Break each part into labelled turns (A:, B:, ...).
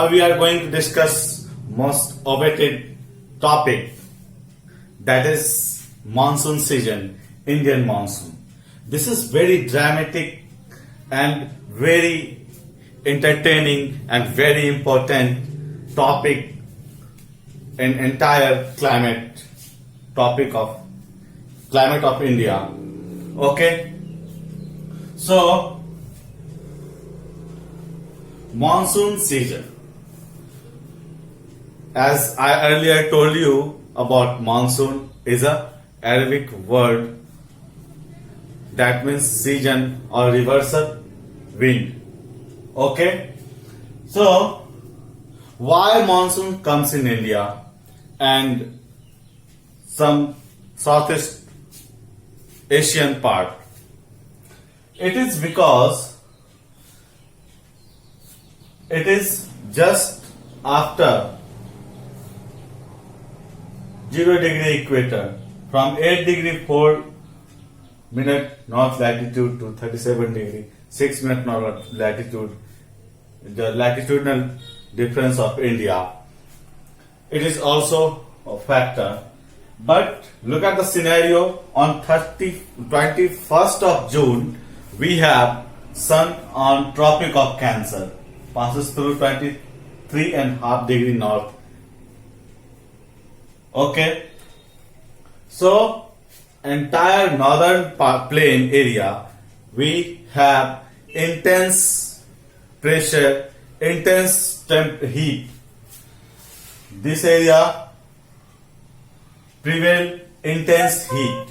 A: Now we are going to discuss most awaited topic, that is monsoon season, Indian monsoon. This is very dramatic and very entertaining and very important topic in entire topic of climate of India. Okay, so monsoon season. As I earlier told you about monsoon is a Arabic word that means season or reversal wind. Okay, so why monsoon comes in India and some Southeast Asian part? It is because it is just after 0 degree equator, from 8 degree 4 minute north latitude to 37 degree 6 minute north latitude, the latitudinal difference of India. It is also a factor. But look at the scenario. On 21st of June, we have sun on Tropic of Cancer, passes through 23.5 degree north. Okay, so entire northern plain area we have intense pressure, intense heat. This area prevail intense heat,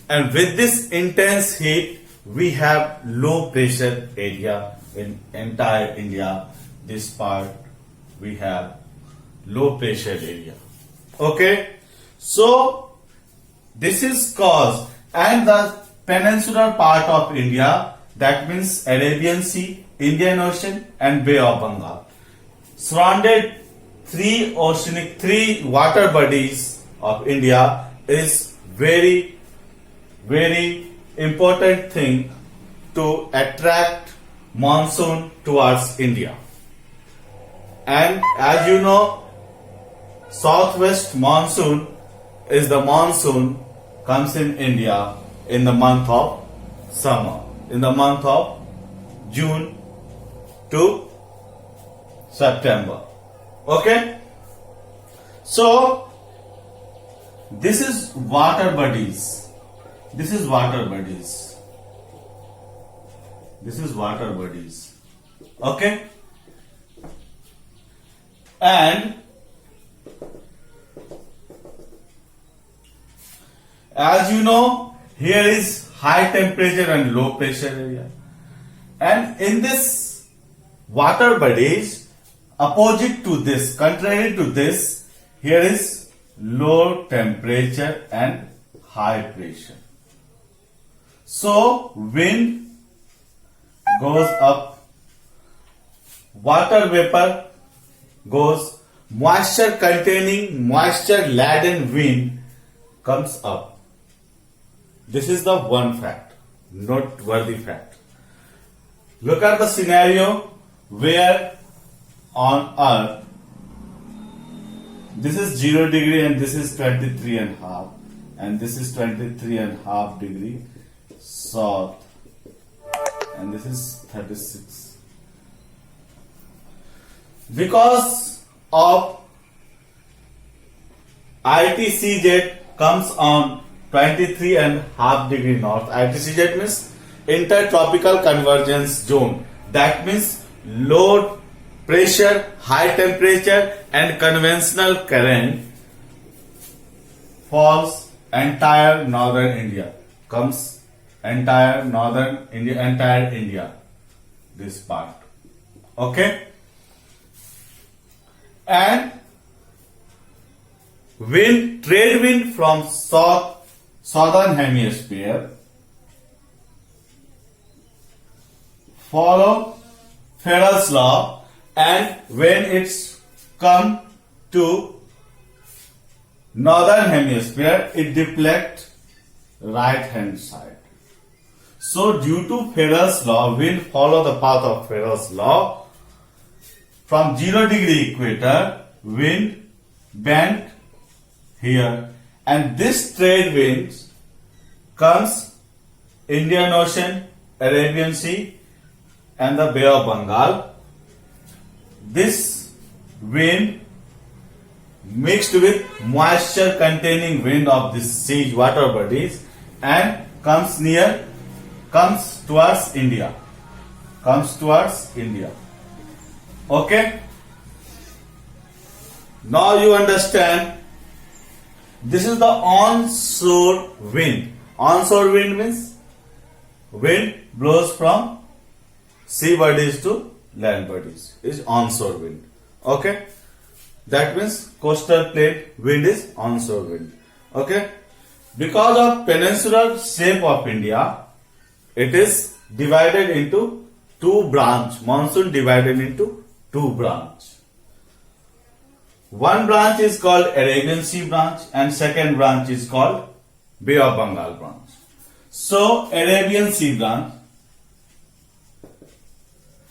A: and with this intense heat we have low pressure area in entire India. This part we have low pressure area. Okay, so this is cause, and the peninsular part of India, that means Arabian Sea, Indian Ocean and Bay of Bengal, surrounded three water bodies of India is very important thing to attract monsoon towards India. And as you know, southwest monsoon is the monsoon comes in India in the month of summer, in the month of June to September. Okay, so this is water bodies. This is water bodies. This is water bodies. Okay, and as you know, here is high temperature and low pressure area, and in this water bodies, opposite to this, contrary to this, here is low temperature and high pressure. So wind goes up, water vapor goes, moisture containing, moisture laden wind comes up. This is the one fact, noteworthy fact. Look at the scenario where on Earth this is 0 degree and this is 23.5 and this is 23.5 degree south and this is 36. Because of ITCZ comes on 23.5 degree north. ITCZ means intertropical convergence zone. That means low pressure, high temperature and conventional current falls entire northern India. Comes entire northern India, entire India, this part. Okay, and trade wind from southern hemisphere follow Farrell's law, and when it's come to northern hemisphere, it deflect right hand side. So due to Farrell's law, wind follow the path of Farrell's law, from 0 degree equator, wind bent here, and this trade winds comes Indian Ocean, Arabian Sea, and the Bay of Bengal. This wind mixed with moisture containing wind of these sea water bodies and comes towards India. Okay? Now you understand, this is the onshore wind. Onshore wind means wind blows from sea bodies to land bodies, is onshore wind. Okay? That means coastal plain wind is onshore wind. Okay? Because of peninsular shape of India, it is divided into two branch. Monsoon divided into two branch. One branch is called Arabian Sea branch and second branch is called Bay of Bengal branch. So Arabian Sea branch,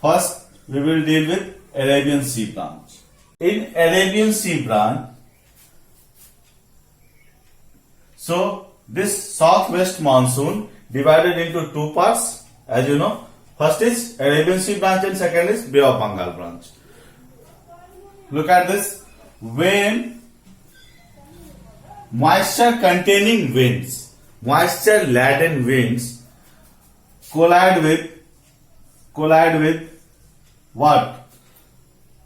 A: first we will deal with Arabian Sea branch. In Arabian Sea branch, so this southwest monsoon divided into two parts, as you know. First is Arabian Sea branch and second is Bay of Bengal branch. Look at this. When moisture containing winds, moisture laden winds collide with what?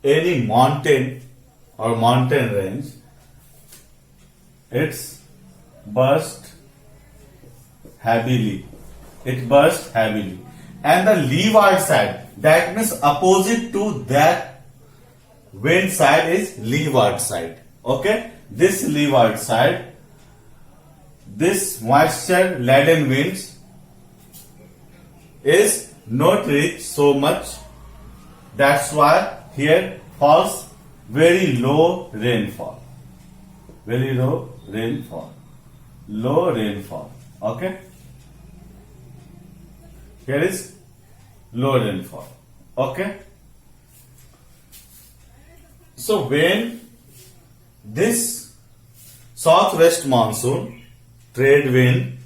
A: Any mountain or mountain range, it's burst heavily. And the leeward side, that means opposite to that wind side is leeward side. Okay? This leeward side, this moisture laden winds is not rich so much. That's why here falls very low rainfall. Low rainfall. Okay? Here is low rainfall. Okay? So when this southwest monsoon trade wind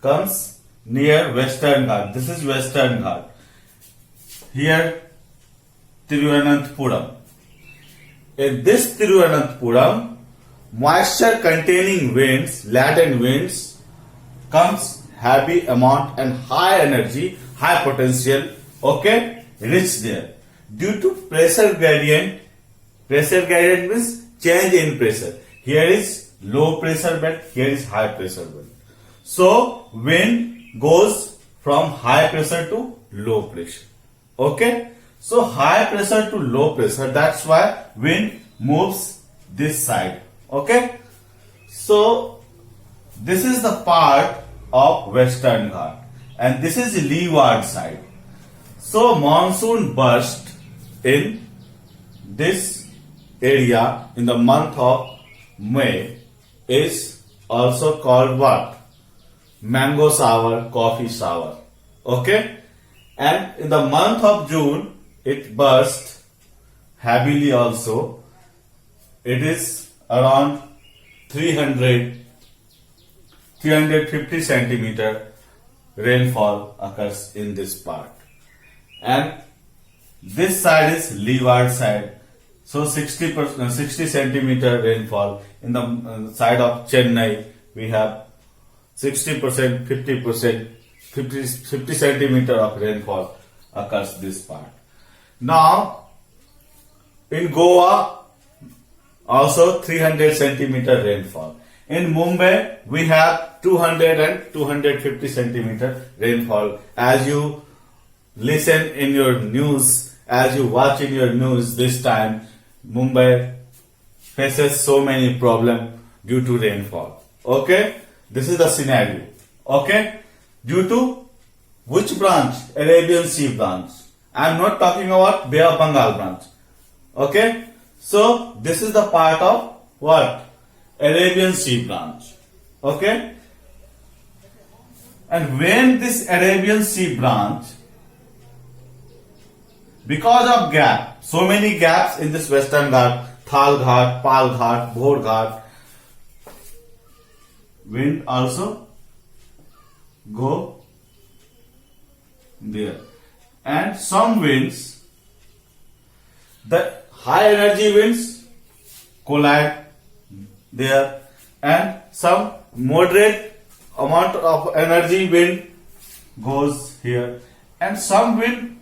A: comes near Western Ghat, this is Western Ghat. Here Thiruvananthapuram. In this Thiruvananthapuram, moisture containing winds, laden winds, comes heavy amount and high energy, high potential, okay, reach there. Due to pressure gradient means change in pressure. Here is low pressure belt, here is high pressure belt. So wind goes from high pressure to low pressure. Okay? So high pressure to low pressure, that's why wind moves this side. Okay? So this is the part of Western Ghat and this is the leeward side. So monsoon burst in this area in the month of May is also called what? Mango shower, coffee shower. Okay? And in the month of June, it burst heavily also. It is around 350 centimeter rainfall occurs in this part. And this side is leeward side. So 60 centimeter rainfall. In the side of Chennai, we have 60%, 50 centimeter of rainfall occurs this part. Now, in Goa, also 300 centimeter rainfall. In Mumbai, we have 200 and 250 centimeter rainfall. As you listen in your news, as you watch in your news this time, Mumbai faces so many problems due to rainfall. Okay? This is the scenario. Okay? Due to which branch? Arabian Sea branch. I am not talking about Bay of Bengal branch. Okay? So, this is the part of what? Arabian Sea branch. Okay? And when this Arabian Sea branch Because of gap, so many gaps in this Western Ghat, Thal Ghat, Pal Ghat, Bhor Ghat, wind also go there. And some winds, the high energy winds collide there, and some moderate amount of energy wind goes here, and some wind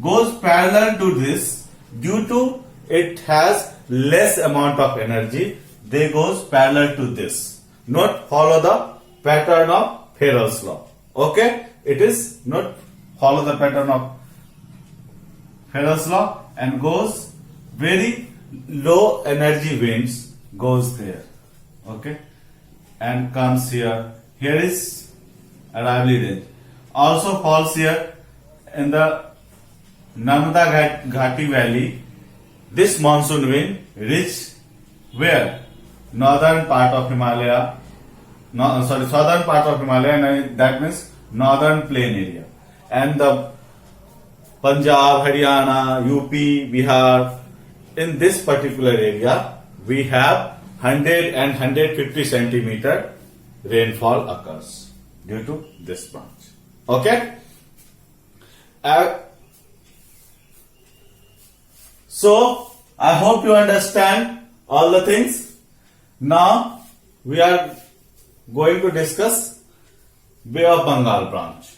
A: goes parallel to this due to it has less amount of energy. They goes parallel to this, not follow the pattern of Farrell's law. Okay, it is not follow the pattern of Farrell's law and goes very low energy winds goes there. Okay, and comes here. Here is Aravalli range. Also falls here in the Narmada Ghati Valley. This monsoon wind reach where? Northern part of Himalaya. Southern part of Himalaya, and that means northern plain area. And the Punjab, Haryana, UP, Bihar, in this particular area, we have 100 and 150 centimeter rainfall occurs due to this branch. Okay? So, I hope you understand all the things. Now, we are going to discuss Bay of Bengal branch.